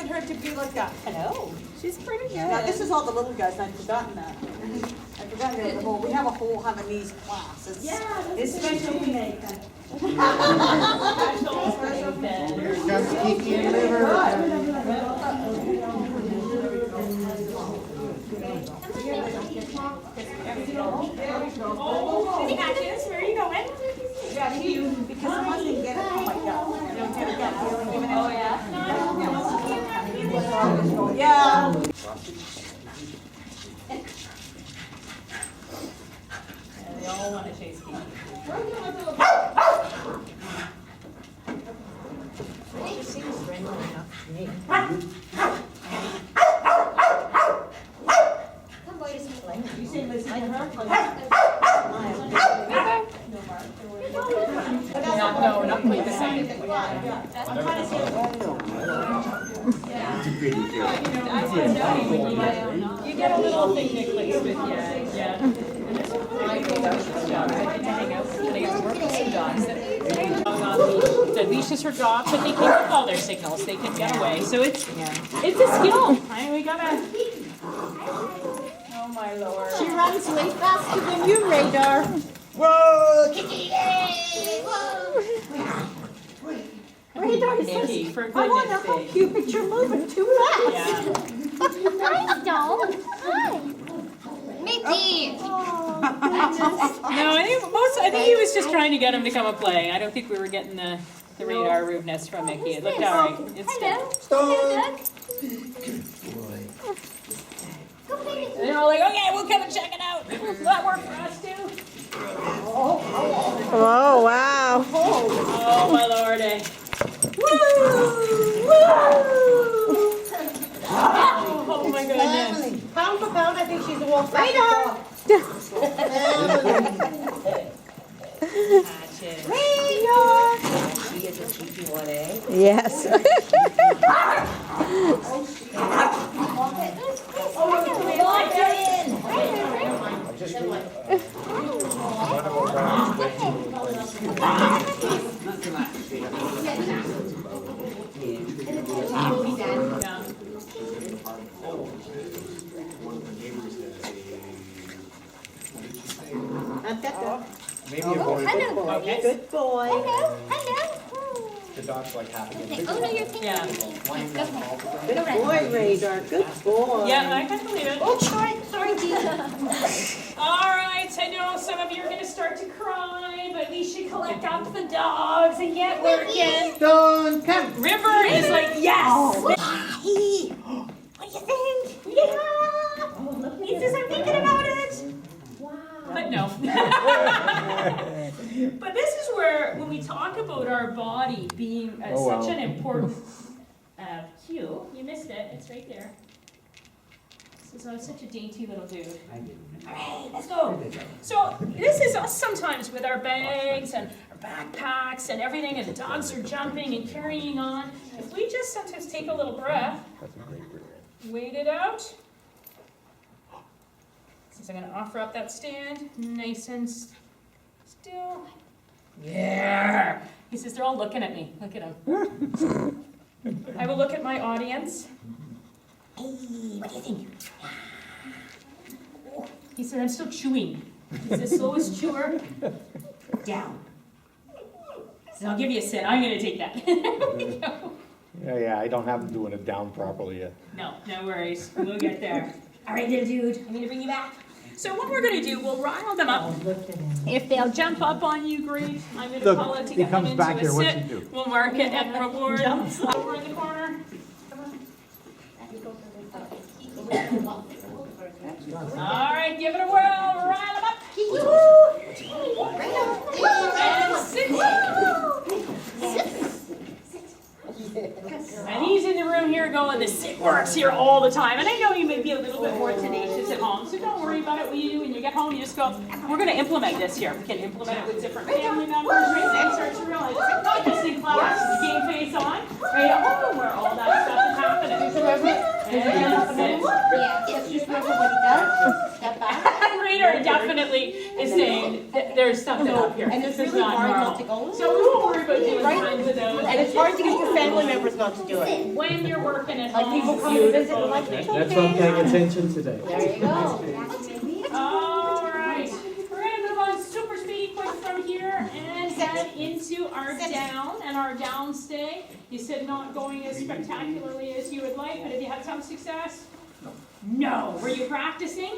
expected her to be like that. Hello. She's pretty good. Now, this is all the little guys, and I've forgotten that. I've forgotten there's a whole, we have a whole Havanese class. It's special Nathan. Here comes Kiki and Liver. Where are you going? Yeah, because I didn't get it. Oh my God. You don't get it. Oh, yeah? Yeah. They all want to chase Kiki. She seems friendly enough to me. You say listen to her? No, not quite the same. You get a little thing Nicholas with you. Yeah. I think that's his job. I think to hang out work with some dogs. The leash is her job, but they can get all their signals. They can get away. So it's a skill. We gotta. Oh my Lord. She runs way faster than you, Radar. Whoa! Kiki! Radar says, Nikki, for I want to goodness help sake. you, but you're moving too fast. Yeah. I don't. Hi. Mickey. No, I think he was just trying to get him to come and play. I don't think we were getting the radar rudeness from Mickey. It looked all right. It's Hello. Stone! And they're all like, okay, we'll come and check it out. Will that work for us too? Oh, wow. Oh my Lordy. Oh my goodness. Pound for pound, I think she's the wolf. Radar! Radar! She is a cheeky one, eh? Yes. Maybe a boy. Hello. Okay. Good boy. Hello. Hello. The dog's like half again. Okay. Oh no, you're thinking. Yeah. Good boy, Radar. Good boy. Yeah, I can believe it. Oh, sorry, Dean. All right, I know some of you are going to start to cry, but we should collect up the dogs and get working. Stone, come! River is like, yes! What do you think? Yeah! He says, I'm thinking about it. But no. But this is where, when we talk about our body being such an important cue, you missed it, it's right there. This is such a dainty little dude. All right, let's go. So this is us sometimes with our bags and our backpacks and everything, and the dogs are jumping and carrying on. If we just sometimes take a little breath, wait it out. So I'm going to offer up that stand, nice and still. Yeah. He says, they're all looking at me. Look at him. I will look at my audience. Hey, what do you think? He said, I'm still chewing. He's the slowest chewer. Down. So I'll give you a sit. I'm going to take that. There we go. Yeah, I don't have them doing it down properly yet. No worries. We'll get there. All right, little dude. I'm going to bring you back. So what we're going to do, we'll rile them up. If they'll jump up on you, great. I'm going to call it to get them into a sit. We'll mark it at reward. Over in the corner. All right, give it a whirl. Rile them up. And sit. And he's in the room here going, the sit works here all the time. And I know you may be a little bit more tenacious at home, so don't worry about it. What you do when you get home, you just go, we're going to implement this here. We can implement it with different family members, right? Then start to realize, not just in class, game face on, right at home where all that stuff is happening. Yeah. Just remember what he does. Step back. Right Sarah definitely is saying that there's something up here. And it's This is really not hard normal. not to go. So we won't worry about doing tons of those. And it's hard to get your family members not to do it. When you're working at Like home. people come to visit and like, it's That's why I'm okay. paying attention today. There you go. All right, we're gonna move on super speedy quick from here and head into our down and our down stay. You said not going as spectacularly as you would like, but have you had some success? No. Were you practicing?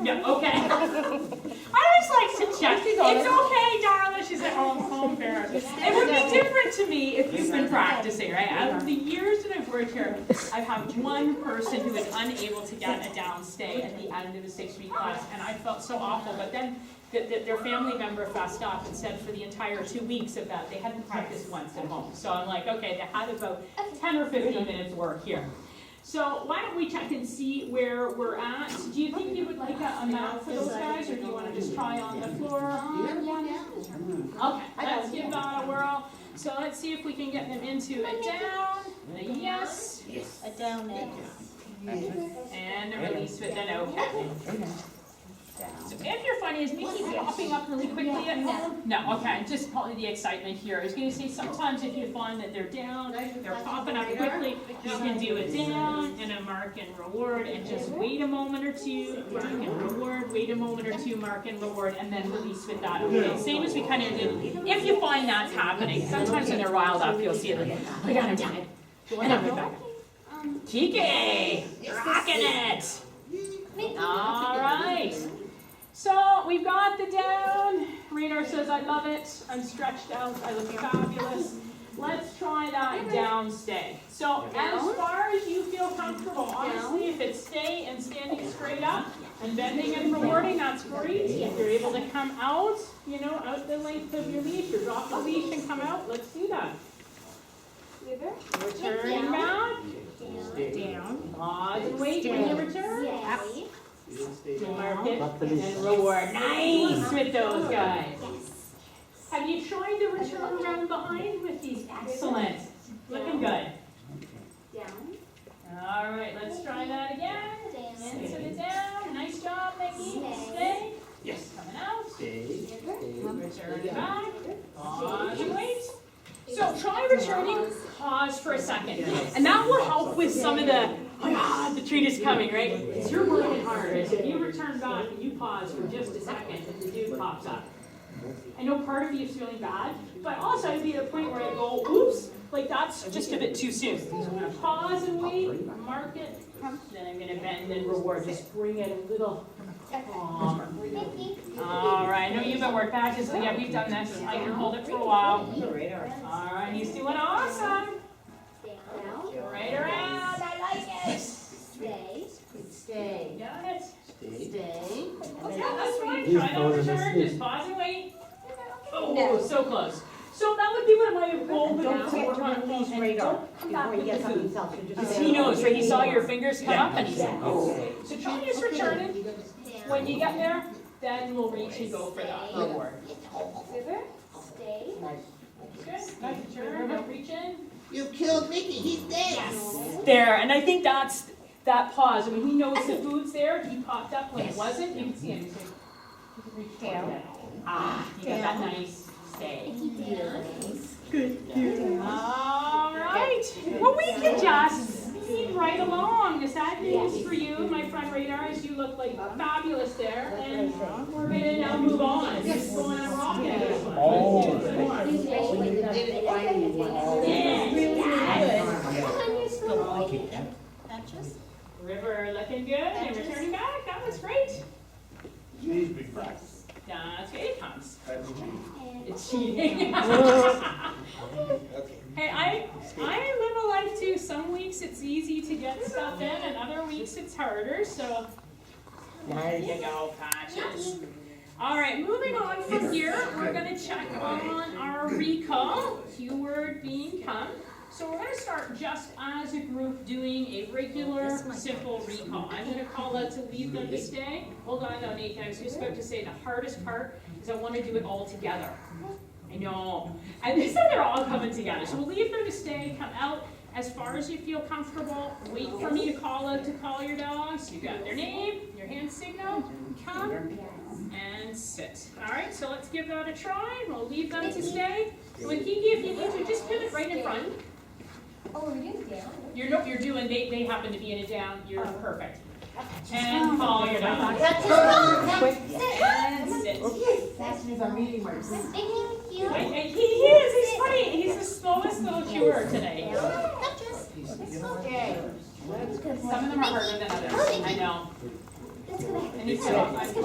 No, okay. I always like to check. It's okay, darling. She's at home parent. It would be different to me if you've been practicing, right? Out of the years that I've worked here, I've had one person who was unable to get a downstay at the end of a 6-week class, and I felt so awful. But then their family member fessed up and said for the entire 2 weeks of that, they hadn't practiced once at home. So I'm like, okay, they had about 10 or 15 minutes work here. So why don't we check and see where we're at? Do you think you would like a map for those guys, or do you want to just try on the floor? Okay, let's give that a whirl. So let's see if we can get them into a down, a yes, A down and and a release with an okay. So if you're finding, is Mickey popping up really quickly at home? No, okay, just probably the excitement here. I was gonna say, sometimes if you find that they're down, they're popping up quickly, you can do a down and a mark and reward, and just wait a moment or two, mark and reward, wait a moment or two, mark and reward, and then release with that, okay? Same as we kind of did, if you find that's happening. Sometimes when they're riled up, you'll see it, like, we got him down, and I'll be back. Kiki, rocking it! All right. So we've got the down. Radar says, I love it. I'm stretched out. I look fabulous. Let's try that down stay. So as far as you feel comfortable, honestly, if it's stay and standing straight up and bending and rewarding, that's great. If you're able to come out, out the length of your leash, or drop the leash and come out, let's do that. Return back. Down. Pause and wait when you return. Mark it and reward. Nice with those guys. Have you tried the return around behind with these? Excellent. Looking good. All right, let's try that again. Into the down. Nice job, Mickey. Stay. Yes. Coming out. Stay. Return back. Pause and wait. So try returning, pause for a second. And that will help with some of the, oh my God, the treat is coming, right? Because you're working hard. Right? So if you return back and you pause for just a second and the dude pops up. I know part of you is feeling bad, but also I'd be at a point where I go, oops, like that's just a bit too soon. So I'm going to pause and wait, mark it, then I'm going to bend and reward. Just bring it a little calmer. All right, I know you've been working back, so yeah, we've done this. I can hold it for a while. All right, he's doing awesome. Right around, I like it. stay. Got it. Stay. Okay, that's fine. Try not return, just pause and wait. Oh, so close. So that would be one of my goals, but Don't forget to release radar before you get something else. because he knows, right? He saw your fingers come up and he said, oh. So try just returning. When you get there, then we'll reach and go for that reward. Good. Nice return. Now reach in. You killed Mickey, he's dead. Yes. There, and I think that's that pause. I mean, he knows the food's there. He popped up when it wasn't. You can see him. He's like, you can reach down. You got that nice stay. Good. All right. Well, we can just speed right along. The sad news for you, my friend Radar, is you look like fabulous there, and we're gonna now move on. Just going on rocking this one. River looking good and returning back. That was great. She's big practice. That's good. It comes. That's cheating. It's cheating. Hey, I live a life too. Some weeks it's easy to get stuff in, and other weeks it's harder. So there you go, Patches. All right, moving on from here, we're going to check on our recall. Keyword being come. So we're going to start just as a group doing a regular, simple recall. I'm going to call out to leave them to stay. Hold on though, Nathan. I was just about to say the hardest part is I want to do it all together. I know. And this time they're all coming together. So we'll leave them to stay, come out as far as you feel comfortable. Wait for me to call out to call your dogs. You got their name, your hand signal, come, and sit. All right, so let's give that a try. We'll leave them to stay. With Kiki, if you need to, just pivot right in front. Oh, we're doing down. You're doing, they happen to be in a down, you're perfect. And follow your dog. That's And sit. That means our meeting works. Thank you. He is, he's funny. He's the slowest little chewer today. Okay. Some of them are harder than others, I know. Let's go back. And he's I'm just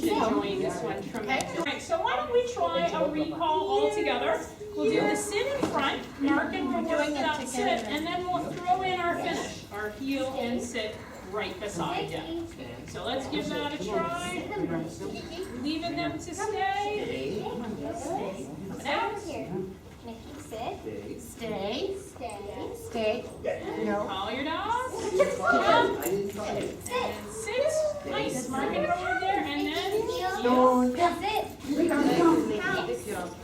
enjoying this one tremendously. All right, so why don't we try a recall all together? We'll do the sit in front, Mark and we'll work that sit, and then we'll throw in our finish, our heel and sit right beside you. So let's give that a try. Leaving them to stay. Coming out. Mickey, sit. Stay. Stay. Stay. No. Follow your dog. I didn't try it. And sit. Nice. Mark it over there, and then Heel. Sit.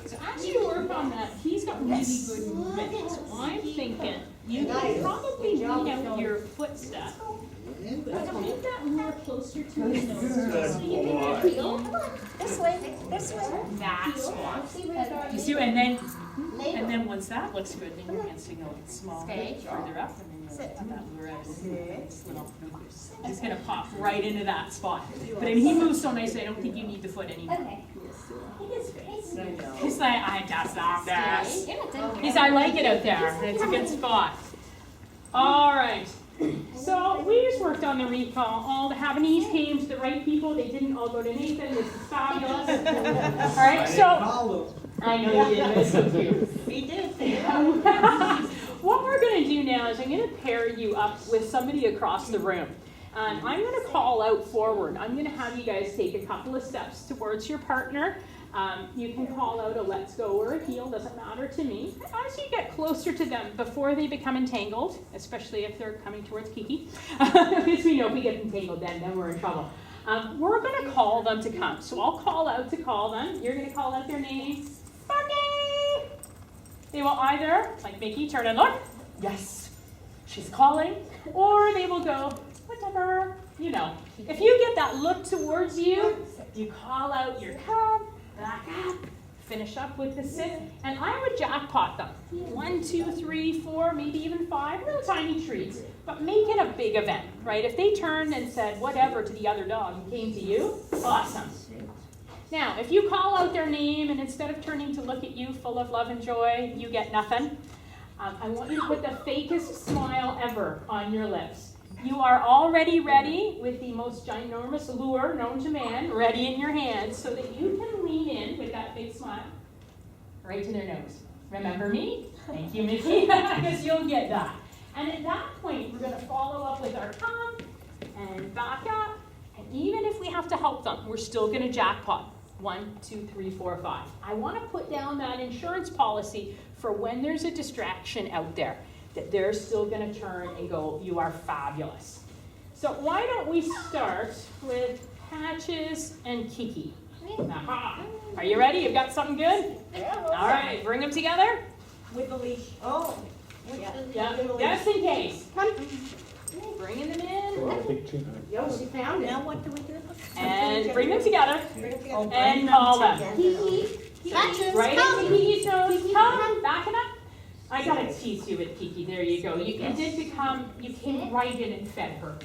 So as you work on that, he's got really good movement. So I'm thinking you can probably lean out your footstep. But make that more closer to the nose. So you can get heel. This way. This way. That's one. You see, and then once that looks good, then your hand signal gets small, further up, and then you'll have that whereas little. He's gonna pop right into that spot. But he moves so nicely, I don't think you need the foot anymore. Okay. He's like, I just love this. You're not done He's, yet. I like it out there. It's a good spot. All right. So we just worked on the recall. All the Havanese came to the right people. They didn't all go to Nathan. This is fabulous. All right. So I know you did. It's so cute. We did. What we're going to do now is I'm going to pair you up with somebody across the room. I'm going to call out forward. I'm going to have you guys take a couple of steps towards your partner. You can call out a let's go or a heel, doesn't matter to me. As you get closer to them, before they become entangled, especially if they're coming towards Kiki, because we know if we get entangled then we're in trouble. We're going to call them to come. So I'll call out to call them. You're going to call out their name. Sparky! They will either, like Mickey, turn and look. Yes, she's calling. Or they will go, whatever, you know. If you get that look towards you, you call out your come, back up, finish up with the sit, and I would jackpot them. 1, 2, 3, 4, maybe even 5, little tiny treats, but make it a big event, right? If they turned and said whatever to the other dog and came to you, awesome. Now, if you call out their name and instead of turning to look at you full of love and joy, you get nothing, I want you to put the fakest smile ever on your lips. You are already ready with the most ginormous lure known to man, ready in your hands, so that you can lean in with that big smile right to their nose. Remember me? Thank you, Mickey, because you'll get that. And at that point, we're going to follow up with our come and back up. And even if we have to help them, we're still going to jackpot. 1, 2, 3, 4, 5. I want to put down that insurance policy for when there's a distraction out there, that they're still going to turn and go, you are fabulous. So why don't we start with Patches and Kiki? Aha. Are you ready? You've got something good? All right, bring them together. With the leash. Oh. Yeah, just in case. Come. Bringing them in. Yo, she found it. Now what do we do? And bring them together. Oh, And call them. Patches, Right come. into Kiki's nose. Come. Back it up. I gotta tease you with Kiki. There you go. You did become, you came right in and fed her.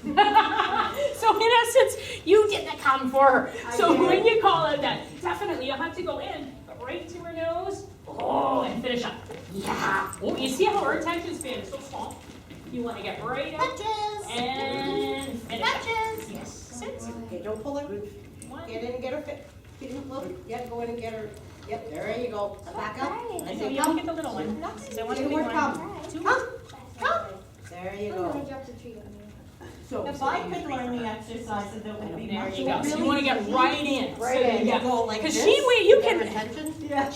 So in essence, you did the come for her. So when you call out that, definitely you'll have to go in, but right to her nose. Oh, and finish up. Yeah. Oh, you see how her attention span is so small? You want to get right up Patches. and finish up. Patches. Yes. Sit. Okay, don't pull her. Get in and get her fit. Look, yeah, go in and get her. Yep, there you go. Back up. Alright. I know you don't get the little one. So I want to be one. Two. Come. There you Oh, I go. dropped a treat on you. So If I could learn the exercises, it would be There much you go. more So you want to get right in. right So in. you You get- go like Because this. you Get her can, attention. Yeah.